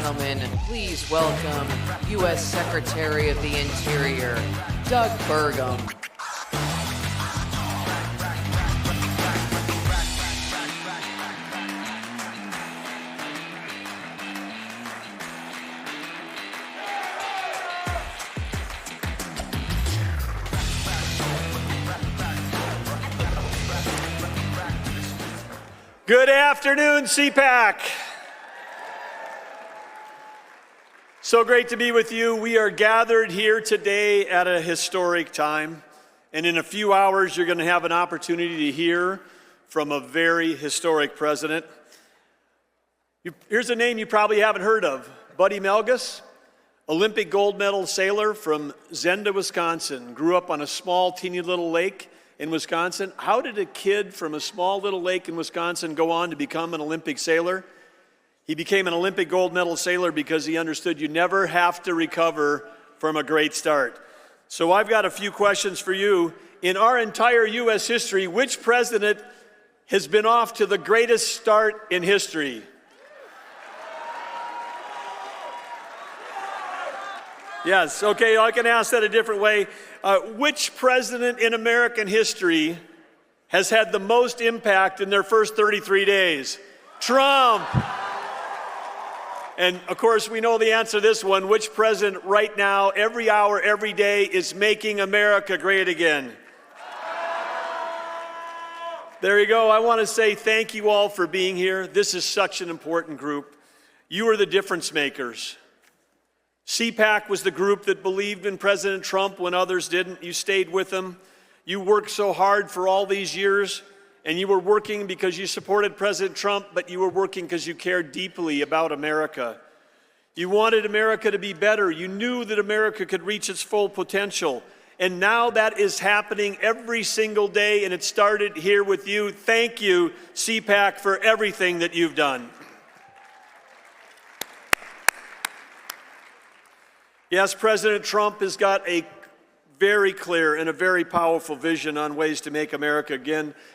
gentlemen, please welcome U.S. Secretary of the Interior, Doug Burgam. Good afternoon, CPAC. So great to be with you. We are gathered here today at a historic time, and in a few hours you're going to have an opportunity to hear from a very historic president. Here's a name you probably haven't heard of, Buddy Melgus, Olympic gold medal sailor from Zenda, Wisconsin, grew up on a small, teeny little lake in Wisconsin. How did a kid from a small little lake in Wisconsin go on to become an Olympic sailor? He became an Olympic gold medal sailor because he understood you never have to recover from a great start. So I've got a few questions for you. In our entire U.S. history, which president has been off to the greatest start in history? Yes, okay, I can ask that a different way. Which president in American history has had the most impact in their first 33 days? Trump. And of course, we know the answer to this one. Which president right now, every hour, every day, is making America great again? There you go. I want to say thank you all for being here. This is such an important group. You are the difference makers. CPAC was the group that believed in President Trump when others didn't. You stayed with him. You worked so hard for all these years, and you were working because you supported President Trump, but you were working because you cared deeply about America. You wanted America to be better. You knew that America could reach its full potential. And now that is happening every single day, and it started here with you. Thank you, CPAC, for everything that you've done. Yes, President Trump has got a very clear and a very powerful vision on ways to make America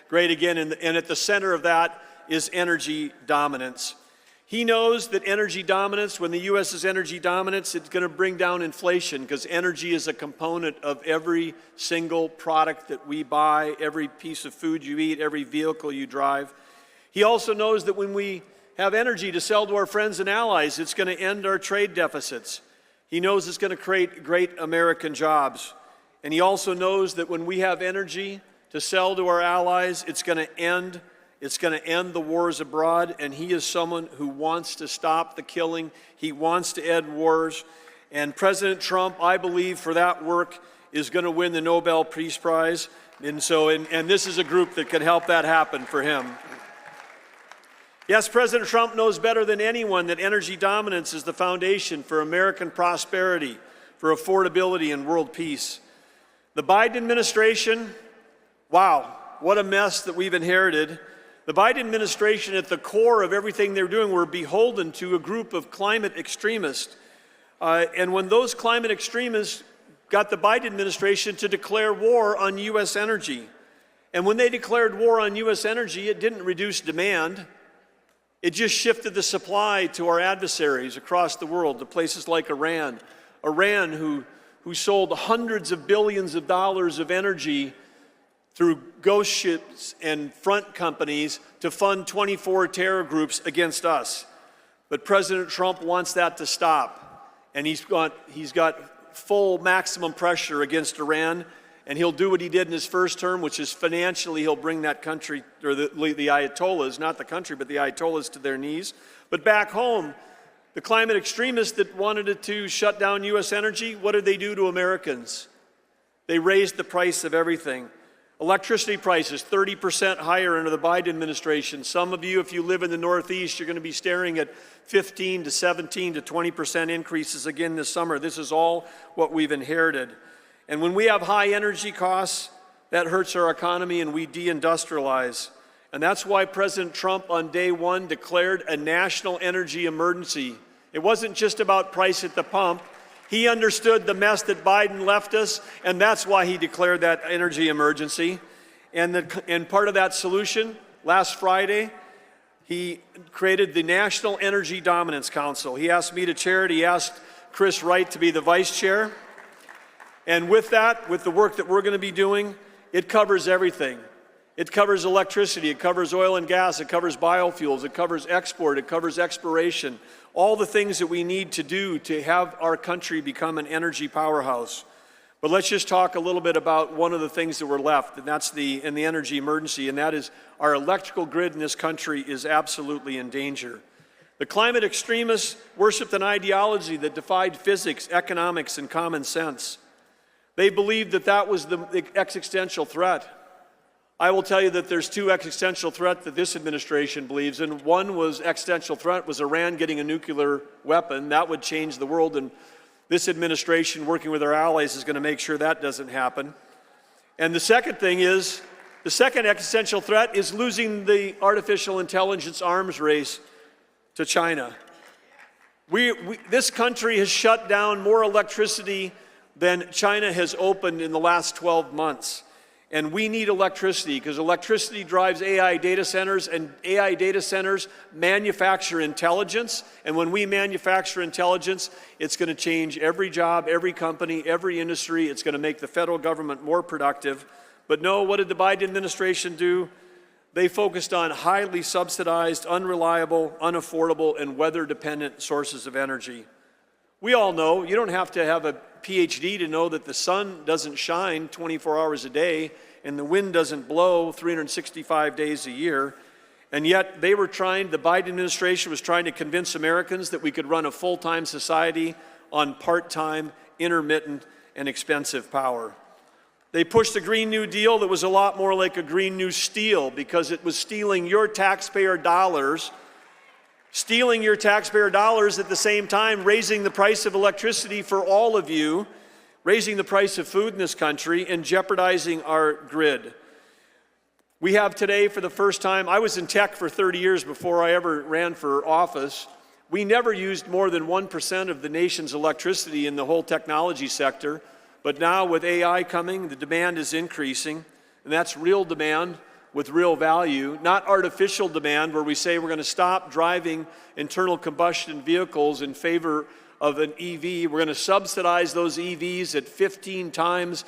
great again, and at the center of that is energy dominance. He knows that energy dominance, when the U.S. is energy dominance, it's going to bring down inflation because energy is a component of every single product that we buy, every piece of food you eat, every vehicle you drive. He also knows that when we have energy to sell to our friends and allies, it's going to end our trade deficits. He knows it's going to create great American jobs. And he also knows that when we have energy to sell to our allies, it's going to end the wars abroad. And he is someone who wants to stop the killing. He wants to end wars. And President Trump, I believe, for that work, is going to win the Nobel Peace Prize. And this is a group that can help that happen for him. Yes, President Trump knows better than anyone that energy dominance is the foundation for American prosperity, for affordability and world peace. The Biden administration, wow, what a mess that we've inherited. The Biden administration, at the core of everything they're doing, we're beholden to a group of climate extremists. And when those climate extremists got the Biden administration to declare war on U.S. energy, and when they declared war on U.S. energy, it didn't reduce demand. It just shifted the supply to our adversaries across the world, to places like Iran. Iran, who sold hundreds of billions of dollars of energy through ghost ships and front companies to fund 24 terror groups against us. But President Trump wants that to stop. And he's got full maximum pressure against Iran. And he'll do what he did in his first term, which is financially he'll bring that country, or the Ayatollahs, not the country, but the Ayatollahs to their knees. But back home, the climate extremists that wanted it to shut down U.S. energy, what did they do to Americans? They raised the price of everything. Electricity prices 30% higher under the Biden administration. Some of you, if you live in the Northeast, you're going to be staring at 15 to 17 to 20% increases again this summer. This is all what we've inherited. And when we have high energy costs, that hurts our economy and we deindustrialize. And that's why President Trump on day one declared a national energy emergency. It wasn't just about price at the pump. He understood the mess that Biden left us, and that's why he declared that energy emergency. And part of that solution, last Friday, He created the National Energy Dominance Council. He asked me to chair it. He asked Chris Wright to be the vice chair. And with that, with the work that we're going to be doing, it covers everything. It covers electricity, it covers oil and gas, it covers biofuels, it covers export, it covers exploration, all the things that we need to do to have our country become an energy powerhouse. But let's just talk a little bit about one of the things that were left, and that's the energy emergency, and that is our electrical grid in this country is absolutely in danger. The climate extremists worshiped an ideology that defied physics, economics, and common sense. They believed that that was the existential threat. I will tell you that there's two existential threats that this administration believes in. One was existential threat was Iran getting a nuclear weapon. That would change the world, and this administration, working with our allies, is going to make sure that doesn't happen. And the second thing is, the second existential threat is losing the artificial intelligence arms race to China. This country has shut down more electricity than China has opened in the last 12 months. And we need electricity because electricity drives AI data centers, and AI data centers manufacture intelligence. And when we manufacture intelligence, it's going to change every job, every company, every industry. It's going to make the federal government more productive. But no, what did the Biden administration do? They focused on highly subsidized, unreliable, unaffordable, and weather-dependent sources of energy. We all know, you don't have to have a PhD to know that the sun doesn't shine 24 hours a day and the wind doesn't blow 365 days a year. And yet the Biden administration was trying to convince Americans that we could run a full-time society on part-time, intermittent, and expensive power. They pushed a Green New Deal that was a lot more like a Green New Steel because it was stealing your taxpayer dollars at the same time, raising the price of electricity for all of you, raising the price of food in this country, and jeopardizing our grid. We have today, for the first time, I was in tech for 30 years before I ever ran for office. We never used more than 1% of the nation's electricity in the whole technology sector. But now with AI coming, the demand is increasing, and that's real demand with real value, not artificial demand where we say we're going to stop driving internal combustion vehicles in favor of an EV. We're going to subsidize those EVs at 15 times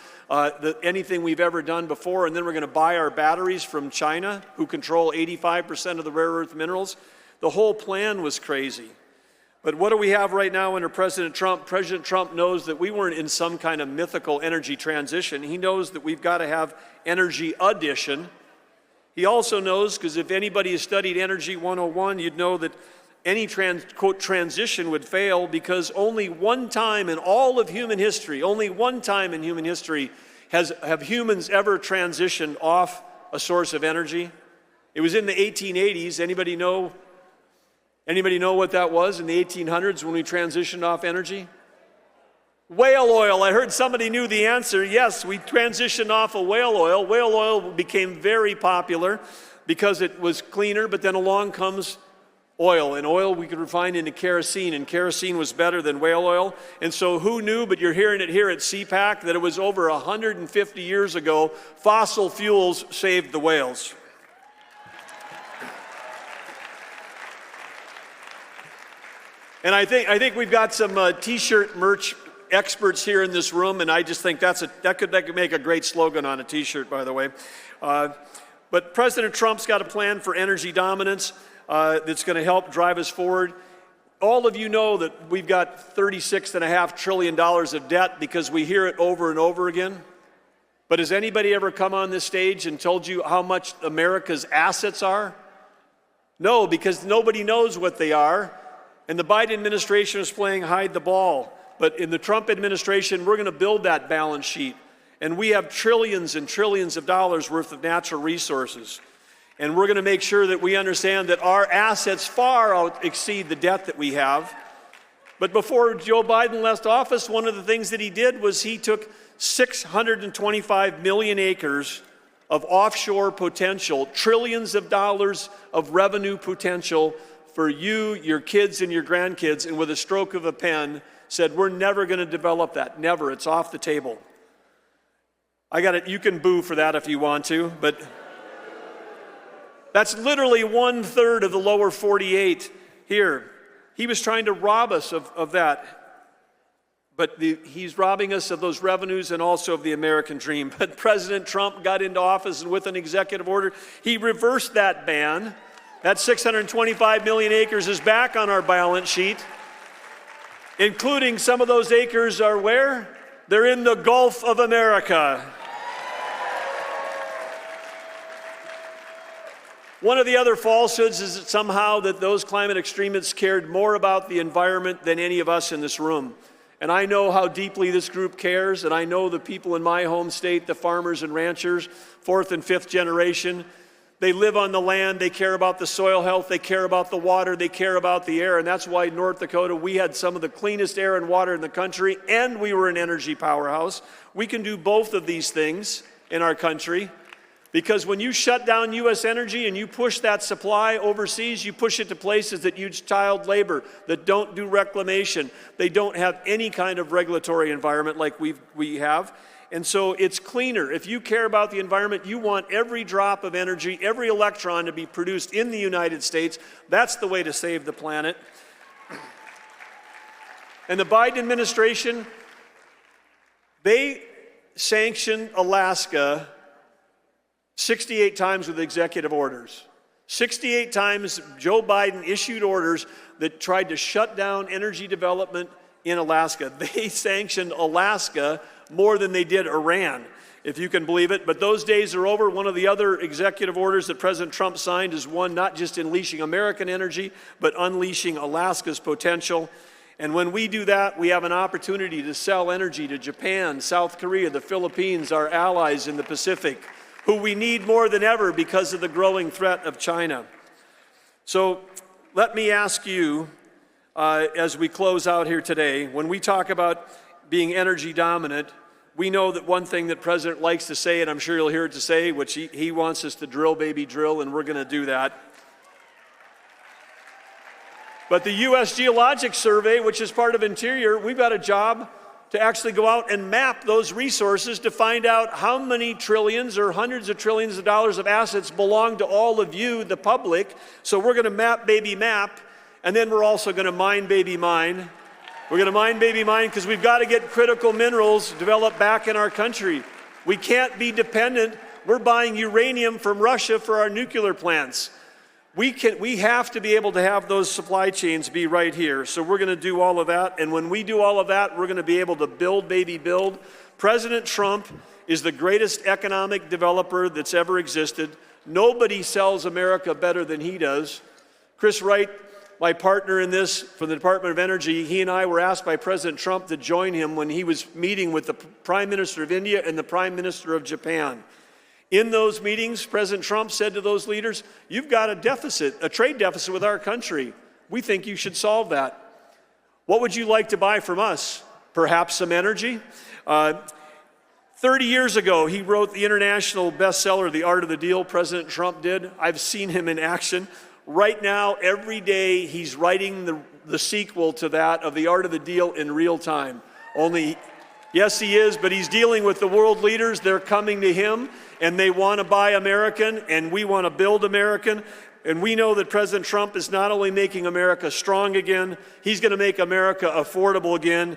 anything we've ever done before, and then we're going to buy our batteries from China, who control 85% of the rare earth minerals. The whole plan was crazy. But what do we have right now under President Trump? President Trump knows that we weren't in some kind of mythical energy transition. He knows that we've got to have energy addition. He also knows, because if anybody has studied Energy 101, you'd know that any quote, transition would fail because only one time in all of human history, have humans ever transitioned off a source of energy. It was in the 1880s. Anybody know what that was in the 1800s when we transitioned off energy? Whale oil. I heard somebody knew the answer. Yes, we transitioned off of whale oil. Whale oil became very popular because it was cleaner, but then along comes oil. And oil we could refine into kerosene, and kerosene was better than whale oil. And so who knew, but you're hearing it here at CPAC, that it was over 150 years ago, fossil fuels saved the whales. And I think we've got some T-shirt merch experts here in this room, and I just think that could make a great slogan on a T-shirt, by the way. But President Trump's got a plan for energy dominance that's going to help drive us forward. All of you know that we've got $36.5 trillion of debt because we hear it over and over again. But has anybody ever come on this stage and told you how much America's assets are? No, because nobody knows what they are. And the Biden administration is playing hide the ball. But in the Trump administration, we're going to build that balance sheet. And we have trillions and trillions of dollars worth of natural resources. And we're going to make sure that we understand that our assets far exceed the debt that we have. But before Joe Biden left office, one of the things that he did was he took 625 million acres of offshore potential, trillions of dollars of revenue potential for you, your kids, and your grandkids, and with a stroke of a pen said, we're never going to develop that. Never. It's off the table. I got it. You can boo for that if you want to, but That's literally 1/3 of the lower 48 here. He was trying to rob us of that. But he's robbing us of those revenues and also of the American dream. But President Trump got into office, and with an executive order, he reversed that ban. That 625 million acres is back on our balance sheet, including some of those acres are where? They're in the Gulf of America. One of the other falsehoods is that somehow that those climate extremists cared more about the environment than any of us in this room. And I know how deeply this group cares, and I know the people in my home state, the farmers and ranchers, 4th and 5th generation, they live on the land, they care about the soil health, they care about the water, they care about the air, and that's why in North Dakota we had some of the cleanest air and water in the country, and we were an energy powerhouse. We can do both of these things in our country, because when you shut down U.S. energy and you push that supply overseas, you push it to places that use child labor, that don't do reclamation. They don't have any kind of regulatory environment like we have. And so it's cleaner. If you care about the environment, you want every drop of energy, every electron to be produced in the United States. That's the way to save the planet. And the Biden administration, they sanctioned Alaska 68 times with executive orders. 68 times Joe Biden issued orders that tried to shut down energy development in Alaska. They sanctioned Alaska more than they did Iran, if you can believe it. But those days are over. One of the other executive orders that President Trump signed is one not just unleashing American energy, but unleashing Alaska's potential. And when we do that, we have an opportunity to sell energy to Japan, South Korea, the Philippines, our allies in the Pacific, who we need more than ever because of the growing threat of China. So let me ask you, as we close out here today, when we talk about being energy dominant, we know that one thing that President likes to say, and I'm sure you'll hear it to say, which he wants us to drill, baby, drill, and we're going to do that. But the U.S. Geologic Survey, which is part of Interior, we've got a job to actually go out and map those resources to find out how many trillions or hundreds of trillions of dollars of assets belong to all of you, the public. So we're going to map, baby, map, and then we're also going to mine, baby, mine. We're going to mine, baby, mine, because we've got to get critical minerals developed back in our country. We can't be dependent. We're buying uranium from Russia for our nuclear plants. We have to be able to have those supply chains be right here. So we're going to do all of that. And when we do all of that, we're going to be able to build, baby, build. President Trump is the greatest economic developer that's ever existed. Nobody sells America better than he does. Chris Wright, my partner in this from the Department of Energy, he and I were asked by President Trump to join him when he was meeting with the Prime Minister of India and the Prime Minister of Japan. In those meetings, President Trump said to those leaders, you've got a deficit, a trade deficit with our country. We think you should solve that. What would you like to buy from us? Perhaps some energy? 30 years ago, he wrote the international bestseller, The Art of the Deal, President Trump did. I've seen him in action. Right now, every day, he's writing the sequel to that of The Art of the Deal in real time. Yes, he is, but he's dealing with the world leaders. They're coming to him, and they want to buy American, and we want to build American. And we know that President Trump is not only making America strong again, he's going to make America affordable again.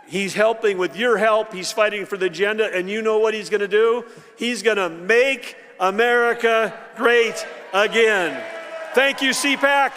He's helping with your help. He's fighting for the agenda, and you know what he's going to do? He's going to make America great again. Thank you, CPAC.